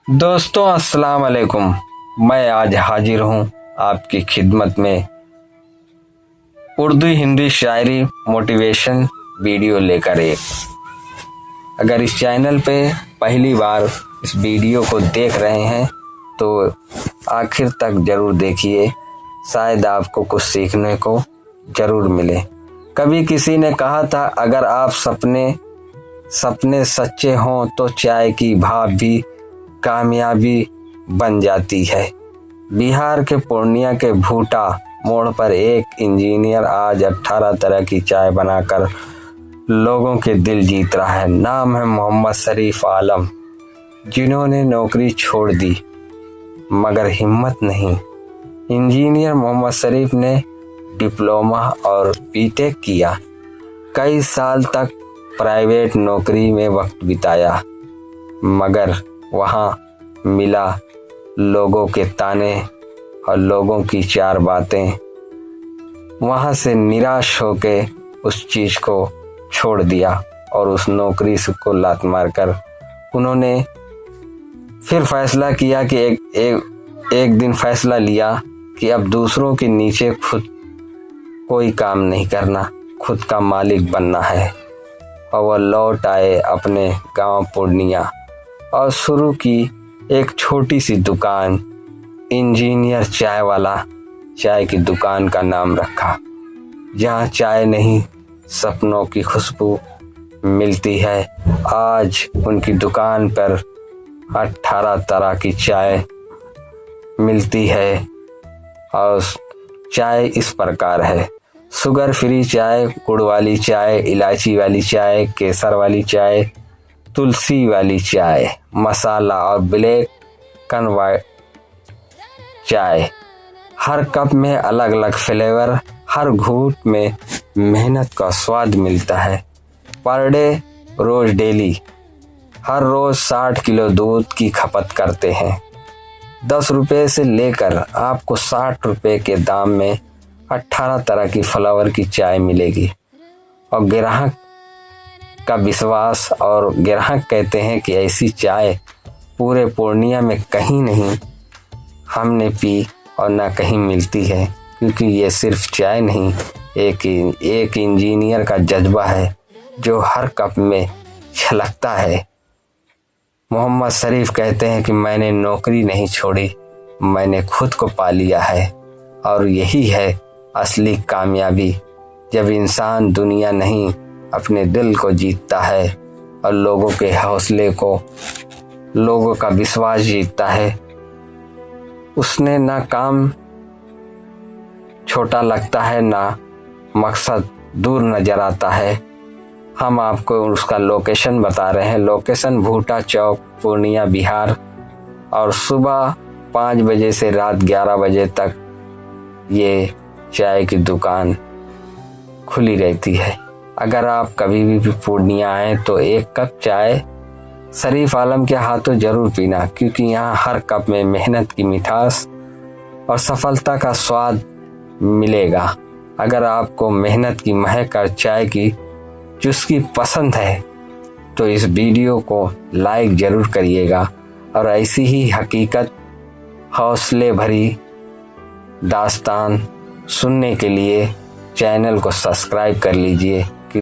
दोस्तों अस्सलाम वालेकुम। मैं आज हाजिर हूँ आपकी खिदमत में उर्दू हिंदी शायरी मोटिवेशन वीडियो लेकर अगर इस चैनल पे पहली बार इस वीडियो को देख रहे हैं तो आखिर तक ज़रूर देखिए, शायद आपको कुछ सीखने को ज़रूर मिले। कभी किसी ने कहा था, अगर आप सपने सच्चे हों तो चाय की भाप भी कामयाबी बन जाती है। बिहार के पूर्णिया के भूटा मोड़ पर एक इंजीनियर आज 18 तरह की चाय बनाकर लोगों के दिल जीत रहा है। नाम है मोहम्मद शरीफ आलम, जिन्होंने नौकरी छोड़ दी मगर हिम्मत नहीं। इंजीनियर मोहम्मद शरीफ ने डिप्लोमा और बीटेक किया, कई साल तक प्राइवेट नौकरी में वक्त बिताया, मगर वहाँ मिला लोगों के ताने और लोगों की चार बातें। वहाँ से निराश होके उस चीज़ को छोड़ दिया और उस नौकरी को लात मारकर उन्होंने फिर फैसला किया कि एक दिन फैसला लिया कि अब दूसरों के नीचे खुद कोई काम नहीं करना, खुद का मालिक बनना है। और वह लौट आए अपने गांव पूर्णिया और शुरू की एक छोटी सी दुकान, इंजीनियर चाय वाला। चाय की दुकान का नाम रखा, जहाँ चाय नहीं सपनों की खुशबू मिलती है। आज उनकी दुकान पर 18 तरह की चाय मिलती है और चाय इस प्रकार है: शुगर फ्री चाय, गुड़ वाली चाय, इलायची वाली चाय, केसर वाली चाय, तुलसी वाली चाय, मसाला और ब्लैक एंड वाइट चाय। हर कप में अलग अलग फ्लेवर, हर घूंट में मेहनत का स्वाद मिलता है। पर डे रोज डेली, हर रोज 60 किलो दूध की खपत करते हैं। 10 रुपये से लेकर आपको 60 रुपये के दाम में 18 तरह की फ्लेवर की चाय मिलेगी। और ग्राहक का विश्वास, और ग्राहक कहते हैं कि ऐसी चाय पूरे पूर्णिया में कहीं नहीं हमने पी और ना कहीं मिलती है, क्योंकि ये सिर्फ चाय नहीं, एक इंजीनियर का जज्बा है जो हर कप में छलकता है। मोहम्मद शरीफ कहते हैं कि मैंने नौकरी नहीं छोड़ी, मैंने खुद को पा लिया है। और यही है असली कामयाबी, जब इंसान दुनिया नहीं अपने दिल को जीतता है और लोगों के हौसले को, लोगों का विश्वास जीतता है। उसने ना काम छोटा लगता है, ना मकसद दूर नजर आता है। हम आपको उसका लोकेशन बता रहे हैं। लोकेशन भूटा चौक, पूर्णिया, बिहार। और सुबह 5 बजे से रात 11 बजे तक ये चाय की दुकान खुली रहती है। अगर आप कभी भी पूर्णिया आए तो एक कप चाय शरीफ आलम के हाथों जरूर पीना, क्योंकि यहाँ हर कप में मेहनत की मिठास और सफलता का स्वाद मिलेगा। अगर आपको मेहनत की महक और चाय की चुस्की पसंद है तो इस वीडियो को लाइक जरूर करिएगा। और ऐसी ही हकीकत, हौसले भरी दास्तान सुनने के लिए चैनल को सब्सक्राइब कर लीजिए।